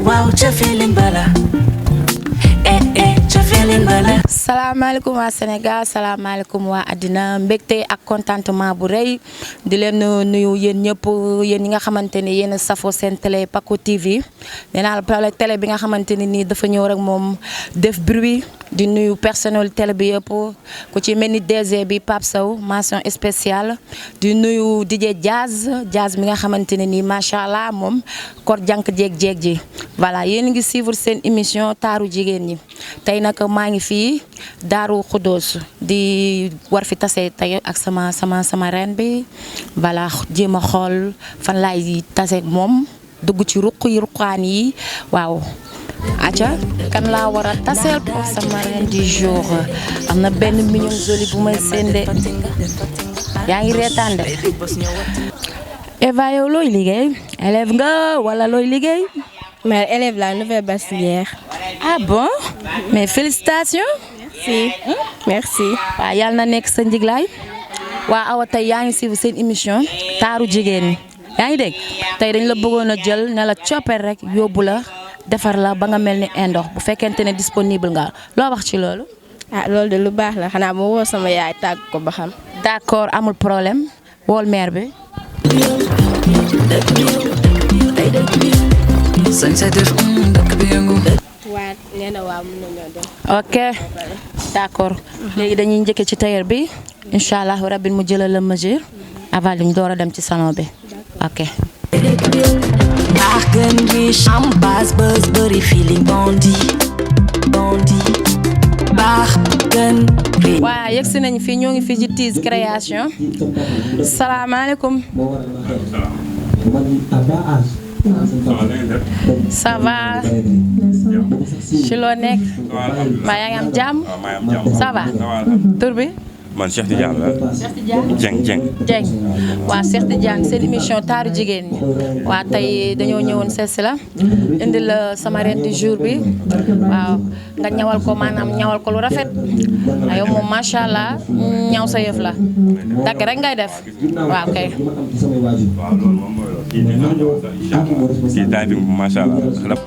wow ca feeling bala ca feeling bala. salaamaaleykum waa Sénégal salaamaaleykum waa àddina mbégte ak contentement bu rëy di leen nuyu yéen ñëpp yéen ñi nga xamante ni yéen a safoo seen télé Paco TV nee naa la télé bi nga xamante ni nii dafa ñëw rek moom def bruit di nuyu personnel télé bi yëpp ku ci mel ni DG bi Pape Sow mention spéciale di nuyu DJ Jazz mi nga xamante ne nii macha allah moom kor jànk jéeg ji voilà yéen ngi suivre seen émission taaru jigéen ñi tey nag maa ngi fii Daaru Xudoos di war fi tase tey ak sama reine bi voilà jéem a xool fan laay tase moom dugg ci ruqaan yi waaw. aca kan laa war a taseel pour sama reine du jour am na benn mignon joli bu may sende yaa ngi reetaan de Eva yow looy liggéey élève nga wala looy liggéey. mais élève la nouvelle bachelière. ah bon mais félicitations. merci. waaw yàlla na nekk sa njiglaay waa awa tey yaa ngi suivre seen émission taaru jigéen ñi yaa ngi dégg tey dañ la bëggoon a jël ne la coppeel rek yóbbu la defar la ba nga mel ni indox bu fekkente ne disponible nga loo wax ci loolu. ah loolu de lu baax la xanaa moo woo sama yaay tàgg ko ba xam. d'accord amul problème wool mère bi. waa nee na waaw mën nañoo dem. ok d'accord léegi dañuy njëkkee ci tailleur bi incha allah rabbi mu jëlal la mesure avant ñu door a dem ci salon bi ok. baax gën riche am base buzz bëri feeling bondi baax gën riche. waaw yegg si nañ fii ñoo ngi fii ci Tiz création salaamaaleykum. ça va. ci loo nekk. maa yaa ngi am jàmm. ça va. tur bi. man Cheikh Tidiane la. Cheikh Tidiane Dieng. waa Cheikh Tidiane seen émission taaru jigéen ñi waa tey dañoo ñëwoon seesi la indi la sama reine du jour bi waaw nga ñawal ko maanaam ñawal ko lu rafet yow moom macha allah ñaw sa yëf la dagg rek ngay def waaw kay. waaw loolu moom mooy loolu kii dina ñëw sax incha allah kii taay bi macha allah.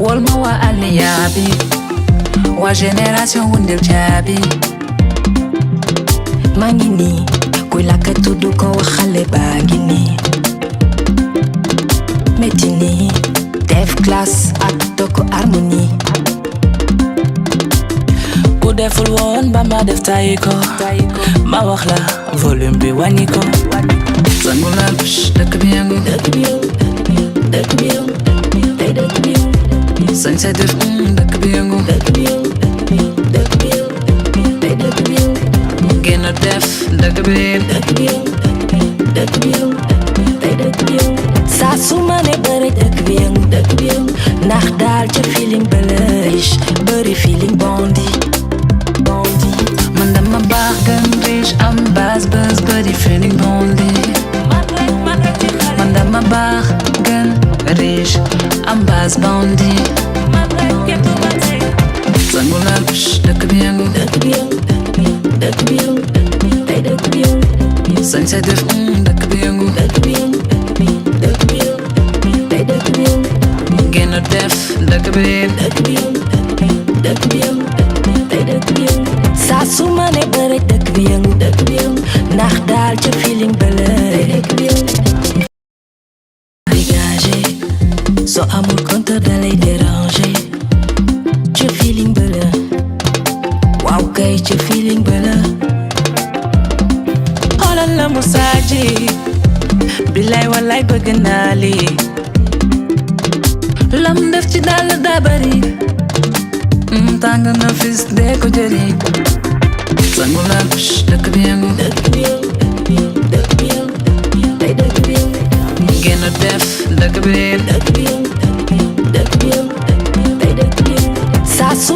wol ma waa Alioune bi waa génération wundel caabi maa ngi nii kuy lakk tudd ko wax xale baa ngi nii metti nii def classe ak tokk harmonie ku deful woon ba ma def tayi ko ma wax la volume bi wàññi ko sangu la dëkk bi yëngu dëkk bi yëngu tey dëkk bi yëngu sañ sa def dëkk bi yëngu génn def dëkk bi saa su ma ne bëri dëkk bi yëngu ndax daal ca feeling riche bëri feeling bondi man dama baax gën riche am base buzz bëri feeling bondi man dama baax gën riche am base bondi sangu la dëkk bi yëngu tey dëkk bi yëngu sañ sa def dëkk bi yëngu tey dëkk bi yëngu génn def dëkk bi yëngu tey dëkk bi yëngu saa su ma ne bëre dëkk bi yëngu ndax daal ca feeling bële dégagé soo amul compteur da lay déranger ca feeling bële waaw kay ca feeling bële xoolal la Moussa ji bilaay walaay bëgg naa lii lam def ci dàll daa bari tàng na fis dee ko jëli sangu la dëkk bi yëngu tey dëkk bi yëngu génn def dëkk bi yëngu tey dëkk bi yëngu saa su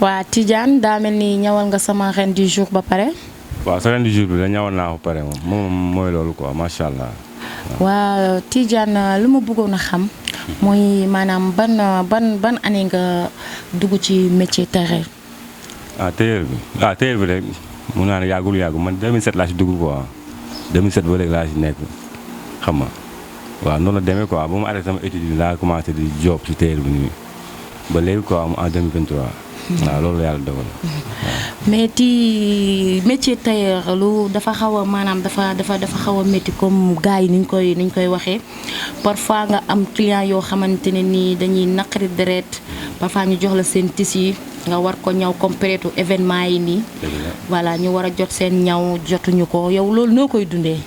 waa Tidiane daa mel ni ñawal nga sama reine du jour ba pare. waaw sa reine du jour bi la ñawal naa ko pare moom mooy loolu quoi macha allah. waaw Tidiane lu ma bëggoon a xam. mooy maanaam ban année nga dugg ci métier tailleur. tailleur bi rek mun naa ne yàggul man 2007 laa si dugg quoi 2007 ba léegi laa si nekk xam nga waaw noonu la demee quoi ba mu arrêté sama étude yi laa commencé di job ci tailleur bi nii ba léegi quoi en 2023. waaw loolu yàlla dogal. mais ti métier tailleur lu dafa xaw a maanaam dafa xaw a métti comme gars yi niñ koy waxee parfois nga am client yoo xamante ne nii dañuy naqari deret parfois ñu jox la seen tissu nga war ko ñaw comme période événement yi nii. voilà ñu war a jot seen ñaw jotuñu ko yow loolu noo koy dundee.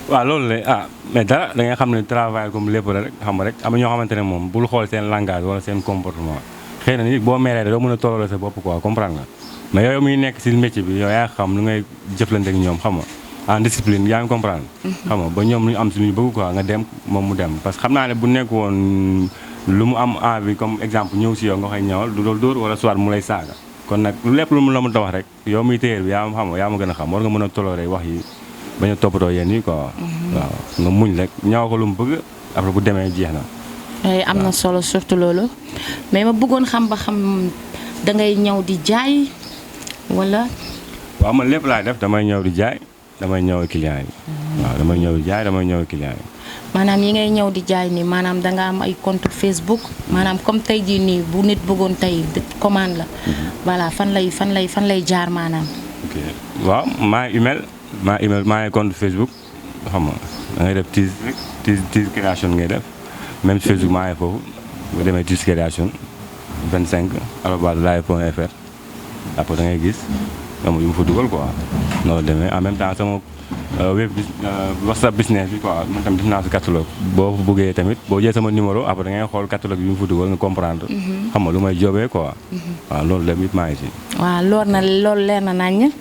waaw loolu la mais dara da nga xam ne travail comme lépp rek xam nga rek am na ñoo xamante ne moom bul xool seen langage wala seen comportement. xëy na nit boo meree doo mën a tolloo sa bopp quoi comprendre nga mais yow muy nekk si métier bi yow yaa xam lu ngay jëflante ak ñoom xam nga en discipline yaa ngi comprendre. xam nga ba ñoom lu ñu am si lu ñu bëgg quoi nga dem moom mu dem parce que xam naa ne bu nekk woon lu mu am envie comme exemple ñëw si yow nga koy ñëwal du loolu dóor wala soit mu lay saaga kon nag lépp lu mu la mën a wax rek yow muy téyeer bi yaa ma gën a xam war nga mën a tolloo rek wax yi bañ a toppatoo yéen yi quoi. waaw nga muñ rek ñaw ko lu mu bëgg après bu demee jeex na. am na solo surtout loolu mais ma bëggoon xam ba xam da ngay ñëw di jaay wala. waaw man lépp laay def damay ñëw di jaay damay ñëw client yi. waaw damay ñëw di jaay damay ñëw client yi. maanaam yi ngay ñëw di jaay nii maanaam da nga am ay compte Facebook maanaam comme tey jii nii bu nit bëggoon tey commande la. voilà fan lay jaar maanaam. ok waaw maa email maa compte Facebook xam nga da ngay def Tiz création ngay def. même Facebook maa ngi foofu bu demee Tiz création 25 @live.fr après da ngay gis yu mu fa dugal quoi noonu la demee en même temps sama web WhatsApp business bi quoi man tamit def naa si catalogue boo fa bëggee tamit boo jëlee sama numéro après da ngay xool catalogue yu mu fa dugal nga comprendre. xam nga lu may joobee quoi. waaw loolu lépp it maa ngi si. waaw loolu leer na naññ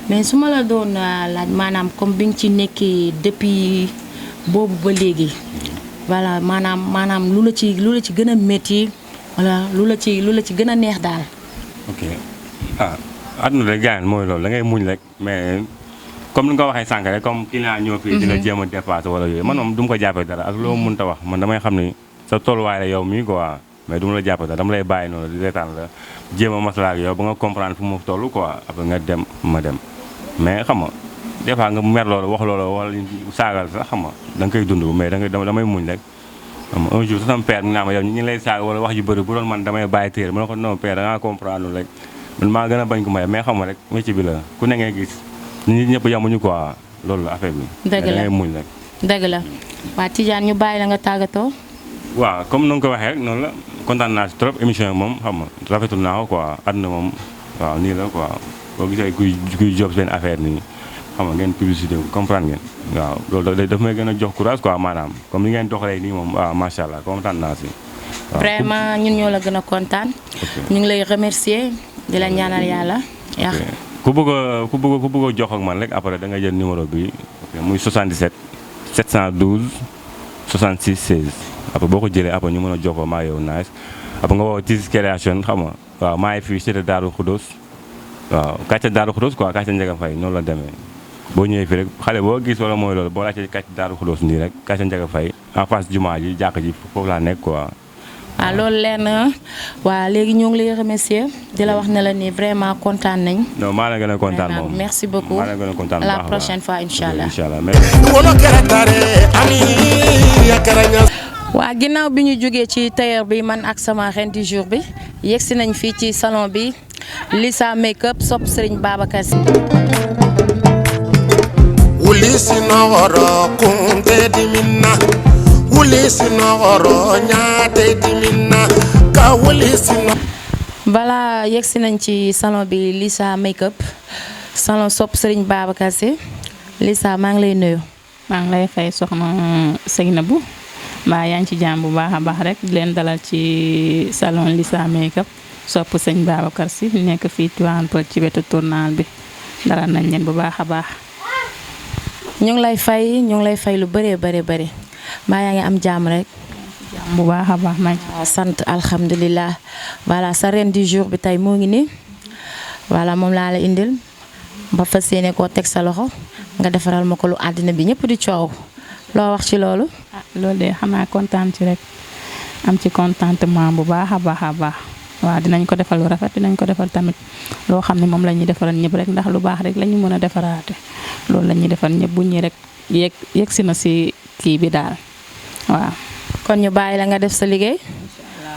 mais su ma la doon laaj maanaam comme bi nga ci nekkee depuis boobu ba léegi. voilà maanaam lu la ci gën a métti wala lu la ci gën a neex daal. ok àdduna rek gaañ mooy loolu da ngay muñ rek mais comme ni nga ko waxee sànq rek comme client ñoo fii dina jéem a dépassé wala yooyu man moom du ma ko jàppee dara ak loo mënta wax man damay xam ni sa tolluwaay la yow mii quoi mais du ma la jàppee dara dama lay bàyyi noonu di reetaan la jéem a maslaa ak yow ba nga comprendre fu mu toll quoi après nga dem ma dem mais xam nga des fois nga mer loolu wax loolu wala saagal sax xam nga da nga koy dund mais damay muñ rek. un jour sama père mi naa ma yow ñu ngi lay saaga wala wax ju bëri bu doon man damay bàyyi téere ma ne ko non père da ngaa comprendre rek man maa gën a bañ ko may mais xam nga rek métier bi la ku ne ngay gis nit ñëpp yamuñu quoi loolu la affaire bi. dëgg la da ngay muñ rek. dëgg la waa Tidiane ñu bàyyi la nga tàggatoo. waaw comme ni nga ko waxee rek noonu la kontaan naa si trop émission yi moom xam nga rafetul naa ko quoi àdduna moom waaw nii la quoi boo gisee kuy job seen affaire nii. xam nga ngeen publicité comprendre ngeen waaw loolu daf may gën a jox courage quoi maanaam comme ni ngeen doxalee nii moom waaw macha allah kontaan naa si. vraiment ñun ñoo la gën a kontaan. ñu ngi lay remercier di la ñaanal yàlla. ku bëgg a jox ak man rek après da nga jël numéro bi muy 77 712 66 16 après boo ko jëlee après ñu mën a jokkoo maa yow nice après nga woo Tiz création xam nga waaw maa ngi fii cité Darou Khoudoss waaw quartier Darou Khoudoss quoi quartier Ndiaga Faye noonu la demee. boo ñëwee fii rek xale boo gis wala mooy loolu boo laajtee kàcc Darou Khoudoss nii rek kàcc Ndiaga Faye en face jumaa ji jàkk ji foofu laa nekk quoi. waaw loolu leer na waaw léegi ñoo ngi lay remercier di la wax ne la ni vraiment kontaan nañ. non maa la gën a kontaan moom merci beaucoup maa la gën a kontaan à la prochaine fois incha allah. waa ginnaaw bi ñu jógee ci tailleur bi man ak sama reine du jour bi yegsi nañ fii ci salon bi Lissa Make-up sopp Serigne Babacar Sy. Ulisi nogoro kunte diminna Ulisi nogoro ñaate diminna ka ulisi no. Voilà yegsi nañ ci salon bi Lissa Make-up salon sopp Serigne Babacar Sy Lissa maa ngi lay nuyu. maa ngi lay fay soxna Seynabou mbaa yaa ngi ci jàmm bu baax a baax rek di leen dalal ci salon Lissa Make-up sopp sëñ Babacar Sy nekk fii Tivaouane Peulh ci wetu tournal bi dalal nañ leen bu baax a baax. ñu ngi lay fay lu bëree bëri mbaa yaa ngi am jàmm rek. jàmm bu baax a baax maa ngi sant alhamdulilah voilà sa reine du jour bi tey moo ngi nii voilà moom laa la indil ba fas yéene koo teg sa loxo nga defaral ma ko lu àddina bi ñëpp di coow loo wax ci loolu. ah loolu de xanaa kontaan ci rek am ci contentement bu baax a baax a baax waaw dinañ ko defal lu rafet dinañ ko defal tamit loo xam ne moom la ñuy defaral ñëpp rek ndax lu baax rek la ñu mën a defaraate loolu la ñuy defal ñëpp bu ñi rek yegg si na si kii bi daal waaw. kon ñu bàyyi la nga def sa liggéey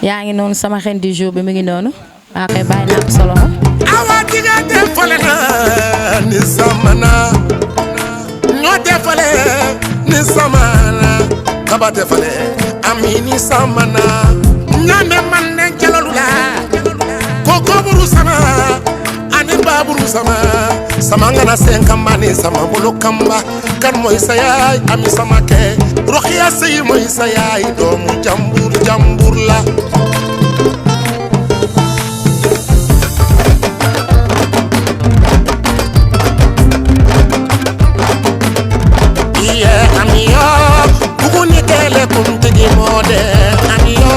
yaa ngi noonu sama xen du jour bi mu ngi noonu waa kay bàyyi naa ko sa loxo. awa diga defale na ni samana ñoo defale ni samana kaba defale ami ni samana ñame man ne jalalu la koko buru sama ani baburu sama ngana sen kambani sama bulu kamba kan moy sayay ami sama ke roxiya sey moy sayay doomu jambur la mode amiyo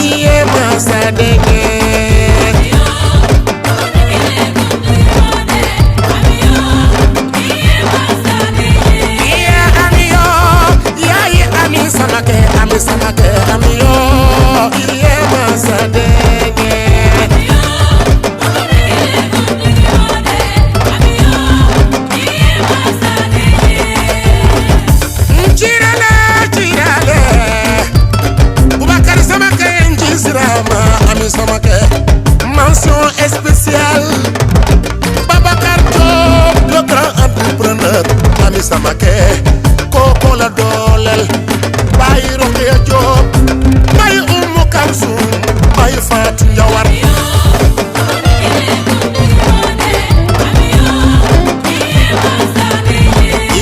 iye masadege samake amiyo iye masadege mention spéciale Babacar Diop le grand entrepreneur ami samake koko la doolel Baye Rokhaya Diop Baye Oumou Kalsoum Baye Fatou Ndiawar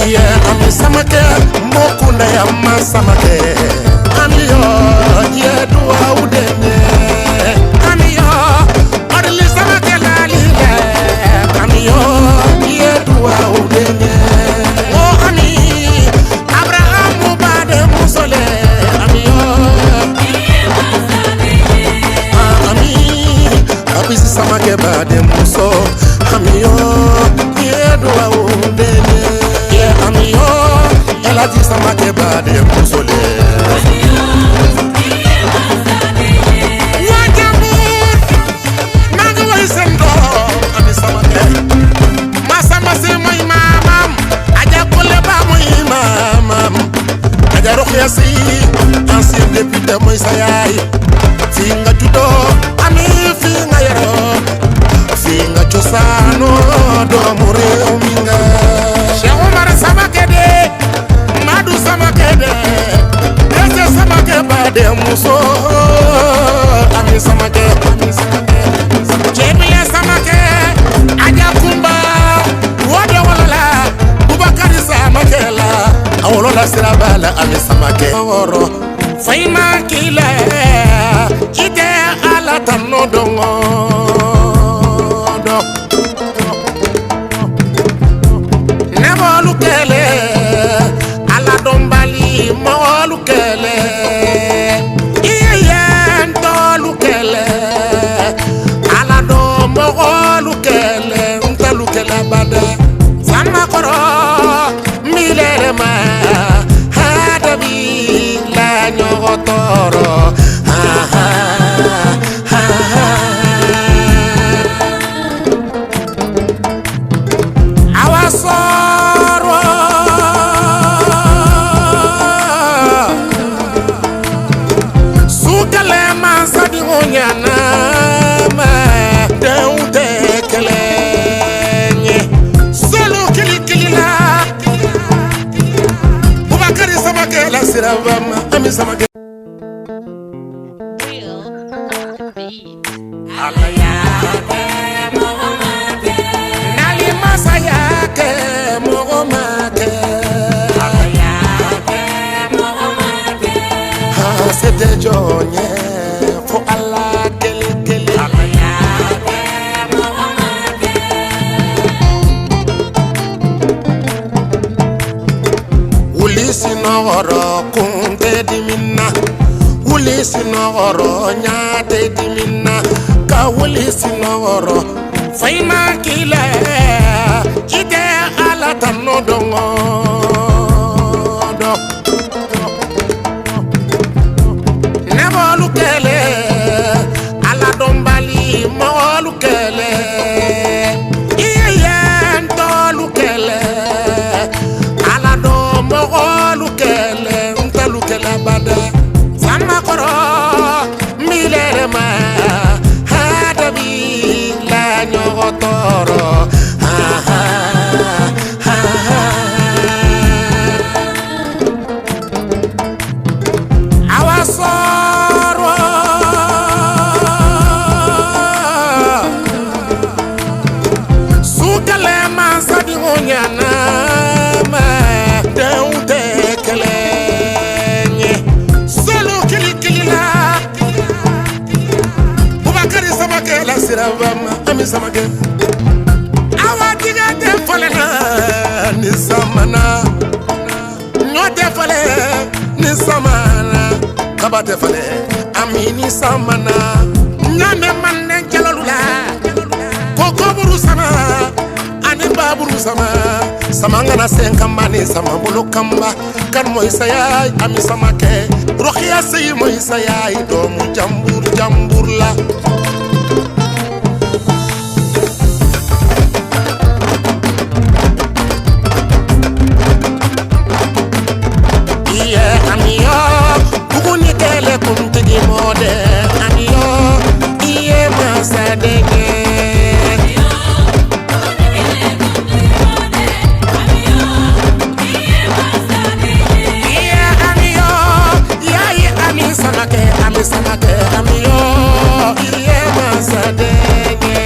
iye ami samake mboku ndeyam ma samake ami yo ye duwa udene samake bade muso amiyo yedo awudene ye amiyo elati samake bade muso le wajamur nanga way sendo ami samake mase moy mamam aja kole ba moy mamam aja Rokhaya si ancien député moy sayay fi nga judo ami fi nga yero fi nga cosano doomu réew mi nga Cheikh Omar samake de Madu samake de Dese samake bade muso ami samake Jebile samake aja kumba wode wala Bubakari samake la awolola sirabala ami samake woro fayma kila ite ala tanno dongo do nebolu kele ala dombali molu kele iyen tolu kele ala do molu kele ntalu kele bada sama koro milere ma hadabi la nyogotoro ami samake nali masayake mogomake c'était jonye fo Allah kele sinogoro kunte diminna wuli sinogoro nyate diminna ka wuli sinogoro fayma kila ite ala tanno dongo do nebolu kele ala dombali molu kele iyen tolu kele ala do molu kele ntalu kele bada sama koro milere ma hadabi la nyogotoro awasoro sukale masadi onyana ma deute kelenye solo kilikilila Bubakari samake la sirabama ami samake awadiga de falena ni samana nyote fale ni samana kabate fale ami ni samana nyame manne jalalula koko buru sama ani baburu sama samanga na senkamba ni sama bulu kamba kan moy sayay ami samake roxiya sey moy sayay doomu jambur la amiyo buguni kele kuntigi mode amiyo iye masadege iye amiyo yayi ami samake amiyo iye masadege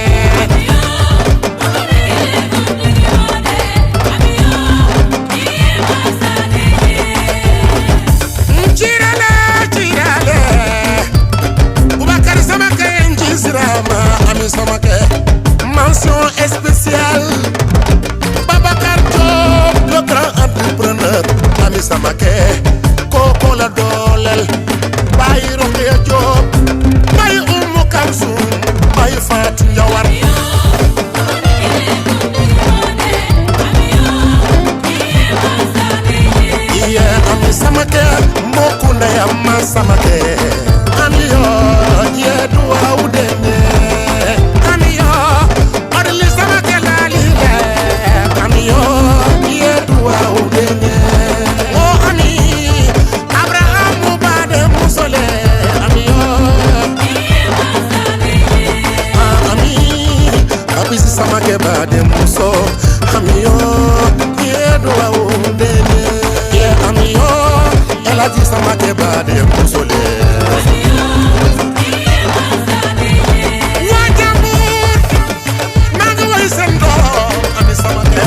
mention spéciale Babacar Diop le grand entrepreneur ami samake koko la dolel Baye Rokhaya Diop Baye Oumou Kalsoum Baye Fatou Ndiawar iye ami samake mboku ndeyam ma samake ami yo ye duwa udene samake bade muso amiyo yedwa udene ye amiyo elaji samake bade muso le wajamur mangi way sendo ami samake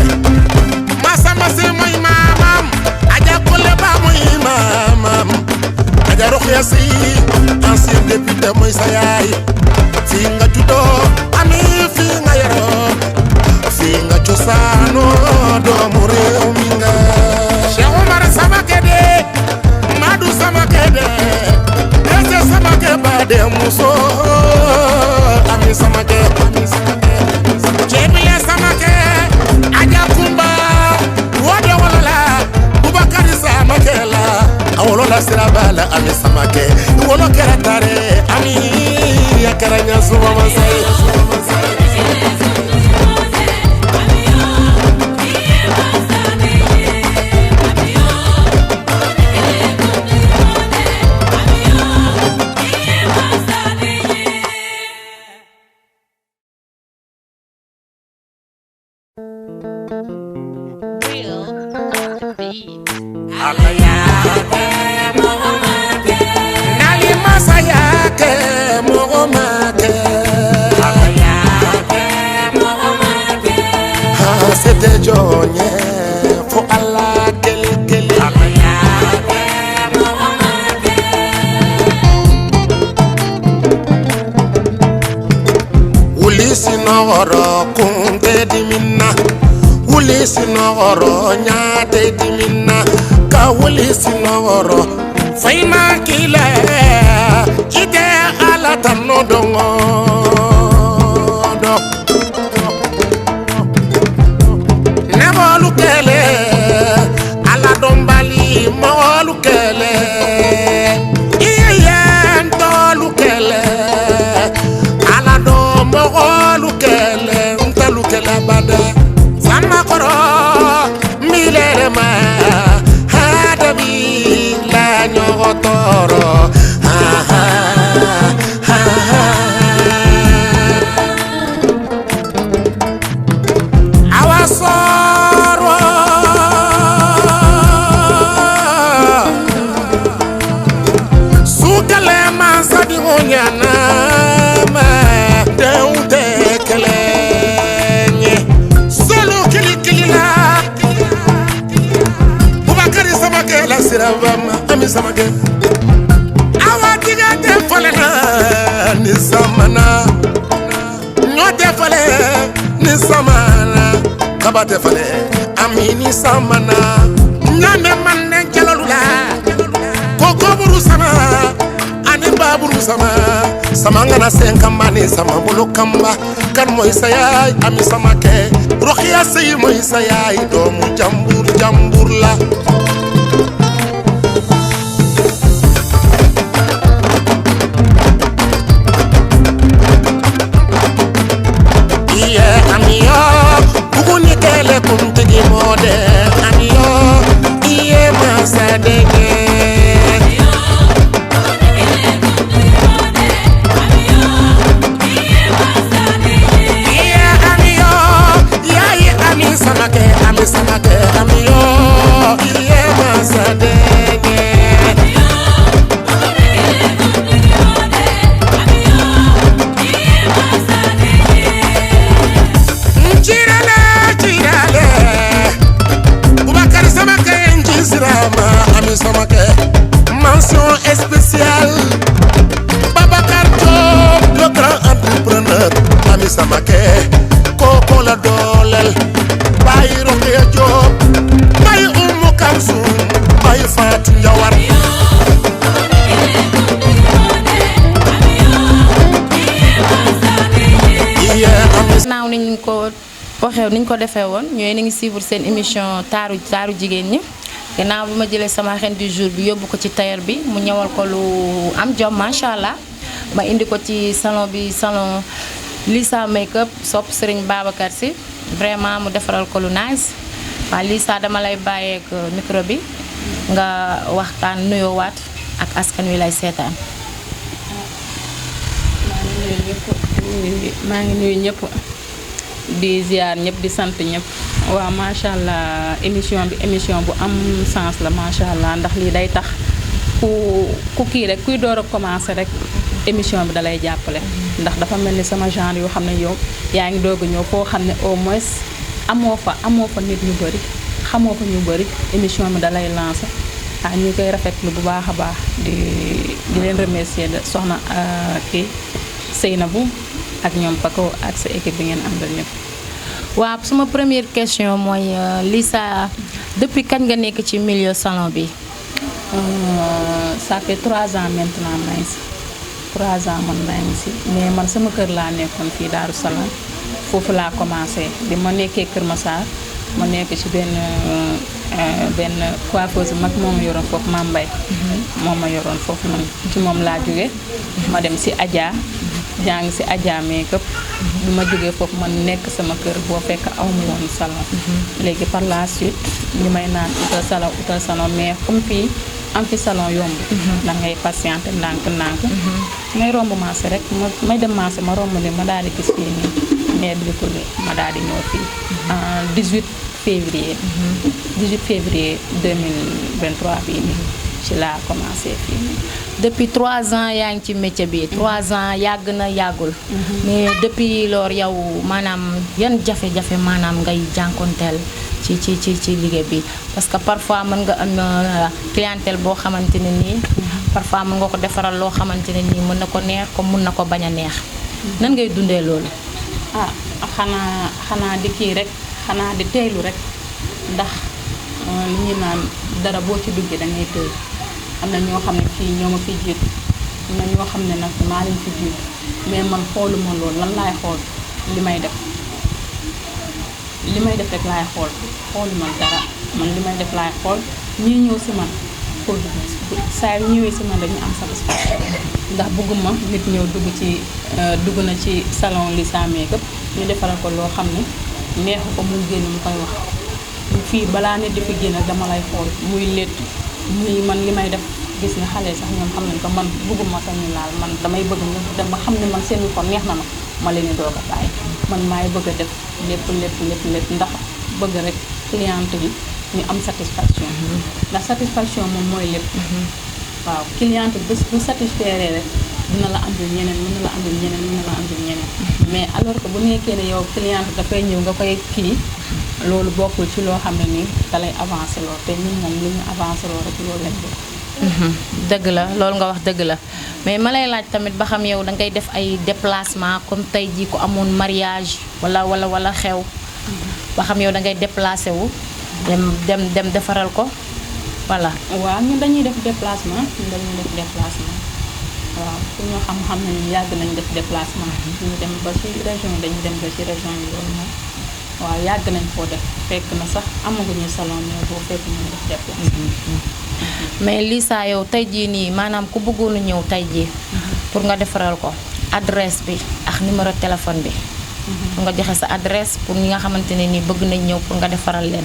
mase moy mamam aja kole ba moy mamam aja Rokhaya si ancien député moy sayay fi nga judo ami fi nga yaro finga chosano do more uminga Cheikh Omar Samakede Madu Samakede Ese Samake bade muso ami samake Jebile Samake aja kumba wode wala Bubakari Samake la awolola sirabala ami samake wolo keratare ami yakaranya suma masai C'était Johnny, faut Allah kele Uli sinoro kunte dimina Uli sinoro nyate dimina Ka uli sinoro Fayma kile Ite ala tanno dongo ntalukele bada sama koro milere ma hadabi la nyogotoro awasoro sukale masadi onyana ma deunte kelenye solo kili la Bubakari samake la sirabama ami samake awadiga de falena ni samana nyote fale ni samana kabate fale amini samana nyame manne jalalula koko buru sama ani baburu sama samangana senkamba ni sama bulu kamba kan moy sayay ami samake rokhia sey moy sayay doomu jambur la amiyo buguni kele kumtigi mode amiyo iye masadege samake amiyo iye masadege Chirale Bubakari samake njisirama ami samake mention spéciale Babacar Diop le grand entrepreneur ami samake koko la dolel Baye Rokhaya Diop Baye Oumou Kalsoum Baye Fatou Yawar naaw niñ ko waxee niñ ko defee woon ñooy na ngi suivre seen émission taaru jigéen ñi gannaaw bi ma jëlee sama reine du jour bi yóbbu ko ci tailleur bi mu ñëwal ko lu am jom macha allah ma indi ko ci salon Lisa Makeup sopp Serigne Babacar Sy vraiment mu defaral ko lu nice waaw Lisa dama lay bàyyeek micro bi nga waxtaan nuyoo waat ak askan wi lay seetaan. maa ngi nuyu ñëpp di ziar ñëpp di sant ñëpp waaw macha allah émission bi émission bu am sens la macha allah ndax lii day tax ku kii rek kuy door a commencer rek émission bi dalay jàppale ndax dafa mel ni sama genre yoo xam ne yow yaa ngi doog a ñëw foo xam ne au moins amoo fa nit ñu bëri xamoo fa ñu bëri émission bi dalay lancer ñu koy rafetlu bu baax a baax di leen remercier soxna kii Seynabou ak ñoom Paco ak sa équipe bi ngeen àndal ñëpp. waaw suma première question mooy Lisa depuis kañ nga nekk ci milieu salon bi. Ça fait 3 ans maintenant maa ngi si 3 ans man maa ngi si mais man sama kër laa nekkoon fii Daaru Salaam foofu laa commencé bi ma nekkee Kër Massar ma nekk ci benn coiffeuse mag moo ma yoroon foofu Mame Mbaye moo ma yoroon foofu man ci moom laa jóge ma dem si Adja jàng si Adja Makeup bi ma jógee foofu man nekk sama kër boo fekk aw ma woon salon léegi par la suite ñu may naan utal salon mais comme fii am fi salon yomb da ngay patienté ndànk ngay romb marché rek may dem marché ma romb ni ma daal di gis fii nii mais bi ko ma daal di ñëw fii en 18 février 2023 bii nii ci laa commencé fii nii. depuis 3 ans yaa ngi ci métier bi 3 ans yàgg na yàggul mais depuis loolu yow maanaam yan jafe-jafe maanaam ngay jànkonteel ci liggéey bi parce que parfois mën nga am clientèle boo xamante ne nii parfois mën nga ko defaral loo xamante ne nii mën na ko neex comme mën na ko bañ a neex nan ngay dundee loolu. xanaa di kii rek xanaa di teeylu rek ndax li ñuy naan dara boo ci duggee da ngay teey am na ñoo xam ne fii ñoo ma fi jiitu am na ñoo xam ne nag maa leen fi jiitu mais man xooluma loolu lan laay xool li may def rek laay xooluma dara man li may def laay xool ñii ñëw si man pour saa yu ñëwee si man rek ñu am satisfaction ndax bëgguma nit ñëw dugg na ci salon Lisa Makeup ñu defaral ko loo xam ne neexu ko mu génn mu koy wax fii balaa nit di fi génn dama lay xool muy létt muy man li may def gis nga xale sax ñoom xam nañ ko man bëgguma tamit laal man damay bëgg ñu dama xam ne man seen ko neex na ma leen di doog a bàyyi man maay bëgg a def lépp ndax bëgg rek cliente bi ñu am satisfaction ndax satisfaction moom mooy lépp waaw cliente bés bu satisfaire rek dina la andil ñeneen mën na la andil ñeneen mais alors que bu nekkee ne yow cliente dafay ñëw nga koy kii loolu bokkul ci loo xam ne nii da lay avancé lool te ñun moom lu ñu avancé lool rek loolu lañ def dëgg la loolu nga wax dëgg la mais ma lay laaj tamit ba xam yow da ngay def ay déplacement comme tey jii ku amoon mariage wala xew ba xam yow da ngay déplacé wu dem defaral ko voilà. waaw ñun dañuy def déplacement waaw ku ñu xam nañu yàgg nañ def déplacement ñu dem ba ci région dañu dem ba ci région yi loolu moom waaw yàgg nañ koo def fekk na sax amaguñu salon mais boo fekk ñu def déplacement mais Lisa yow tey jii nii maanaam ku bëggoon a ñëw tey jii pour nga defaral ko adresse bi ak numéro téléphone bi pour nga joxe sa adresse pour ñi nga xamante ne nii bëgg nañ ñëw pour nga defaral leen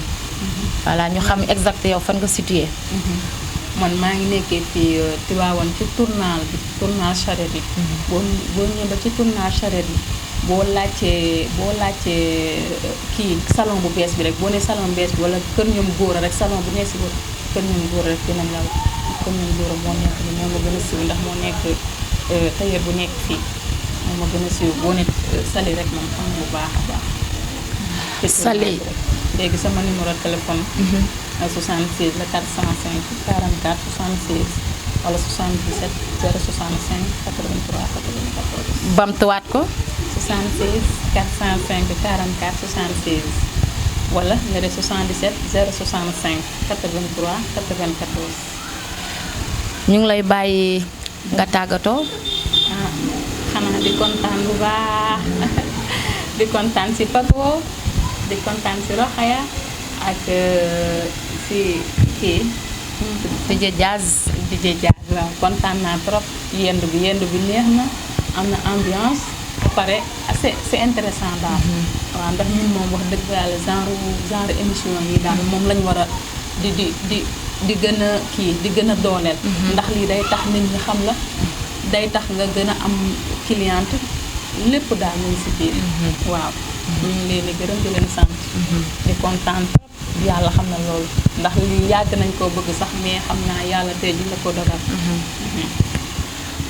voilà ñu xam exact yow fan nga situé man maa ngi nekkee fii Tivaouane ci tournal charrette yi boo ñëwee ba ci tournal charrette yi boo laajtee kii salon bu bees bi rek boo ne salon bees bi wala kër ñoom góor rek salon bu nekk si kër ñoom góor rek dinañ la kër ñoom góor moo nekk ni moo ma gën a siiw ndax moo nekk tailleur bu nekk fii moo ma gën a siiw boo ne Sali rek moom xam bu baax a baax Sali léegi sama numéro téléphone 76 la 405 44 76 wala 77 065 83 94. bamtuwaat ko. 76 405 44 76 wala nga def 77 065 83 94. ñu ngi lay bàyyi nga tàggatoo. xanaa di kontaan bu baax di kontaan si Pago di kontaan si Rokhaya ak si kii DJ Jazz waaw kontaan naa trop yendu bi neex na am na ambiance ba pare c'est intéressant daal waaw ndax ñun moom wax dëgg yàlla genre émission yi daal moom lañ war a di gën a kii di gën a dooleel ndax lii day tax nit ñi xam la day tax nga gën a am cliente lépp daal ñu ngi si biir waaw ñu ngi leen di gërëm di leen sant di kontaan trop yàlla xam na loolu ndax lii yàgg nañ koo bëgg sax mais xam naa yàlla tey ji la ko dogal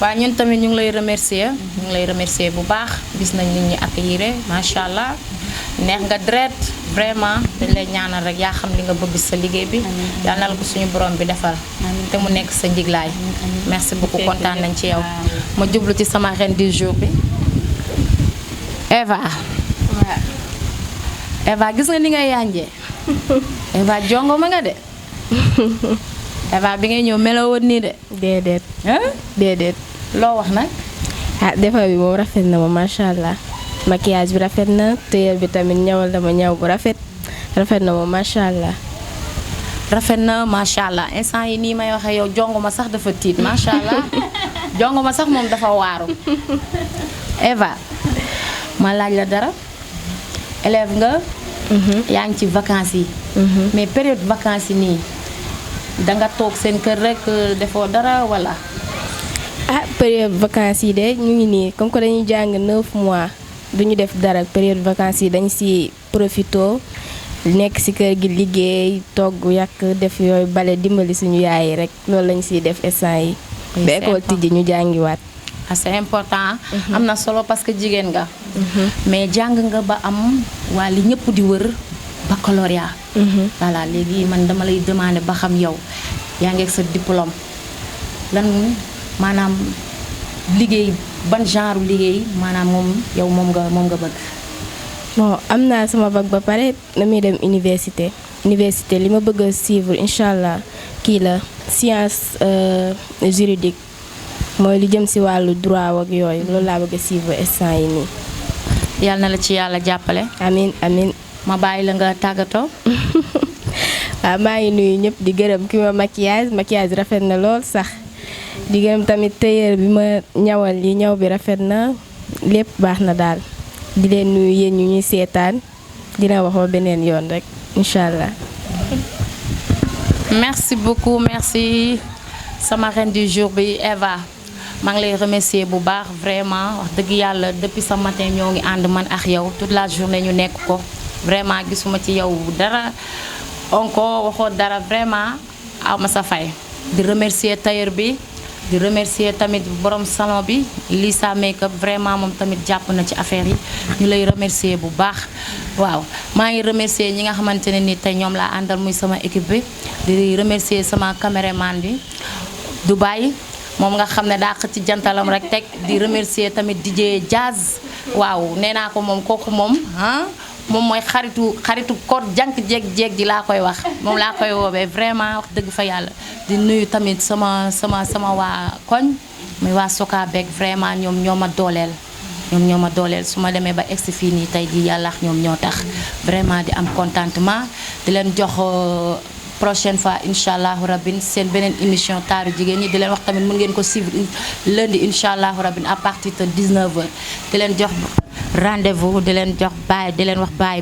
waaw ñun tamit ñu ngi lay remercier bu baax gis nañ nit ñi accueillir macha allah neex nga dret vraiment dañ lay ñaanal rek yaa xam li nga bëgg sa liggéey bi yal na la ko suñu borom bi defal te mu nekk sa njiglaay merci beaucoup kontaan nañ ci yow ma jublu ci sama reine du jour bi Eva gis nga ni nga yànjee Eva jongo ma nga de Eva bi ngay ñëw meloo woon nii de déedéet loo wax nag defar bi moom rafet na ma macha allah maquillage bi rafet na tailleur bi tamit ñawal dama ñaw bu rafet na ma macha allah instant yi nii may waxee yow jongo ma sax dafa tiit macha allah jongo ma sax moom dafa waaru Eva ma laaj la dara élève nga yaa ngi ci vacances yi mais période vacances yi nii danga toog seen kër rek defoo dara wala période vacances yi de ñu ngi nii comme que dañuy jàng 9 mois duñu def dara période vacances yi dañ si profito nekk si kër gi liggéey togg yàq def yooyu bale dimbali suñu yaay rek loolu lañ siy def instant yi ba école tijji ñu jàngiwaat c'est important am na solo parce que jigéen nga mais jàng nga ba am waa li ñëpp di wër baccalauréat voilà léegi man dama lay demander ba xam yow yaa ngi ak sa diplôme lan maanaam liggéey ban genre liggéey maanaam moom nga bëgg bon am naa sama bac ba pare damay dem université li ma bëgg a suivre incha allah kii la science juridique mooy lu jëm si wàllu droit ak yooyu loolu laa bëgg a suivre instant yi nii yàlla na la ci yàlla jàppale amiin ma bàyyi la nga tàggatoo waaw maa ngi nuyu ñëpp di gërëm ki ma maquillage rafet na lool sax di gërëm tamit tailleur bi ma ñawal yi ñaw bi rafet na lépp baax na daal di leen nuyu yéen ñu ñuy seetaan dina wax ba beneen yoon rek incha allah. merci beaucoup merci sama reine du jour bi Eva maa ngi lay remercier bu baax vraiment wax dëgg yàlla depuis ce matin ñoo ngi ànd man ak yow toute la journée ñu nekk ko vraiment gisuma ci yow dara onko waxoo dara vraiment aw ma sa fay di remercier tailleur bi di remercier tamit borom salon bi Lisa Makeup vraiment moom tamit jàpp na ci affaire yi ñu lay remercier bu baax waaw maa ngi remercier ñi nga xamante ne ni tey ñoom laa àndal muy sama équipe bi di remercier sama caméraman bi Dubaï moom nga xam ne daa xëcc jantalam rek teg di remercier tamit DJ Jazz waaw nee naa ko moom kooku moom moom mooy xaritu ko jànk jeeg ji laa koy wax moom laa koy woowee vraiment wax dëgg fa yàlla di nuyu tamit sama waa koñ muy waa Soka beeg vraiment ñoom ñoo ma dooleel su ma demee ba egsi fii nii tey ji yàlla ñoom ñoo tax vraiment di am contentement di leen jox prochaine fois incha allahu rabin seen beneen émission taaru jigéen ñi di leen wax tamit mën ngeen ko suivre lundi incha allahu rabin à partir de 19h di leen jox rendez-vous di leen jox bye di leen wax bye.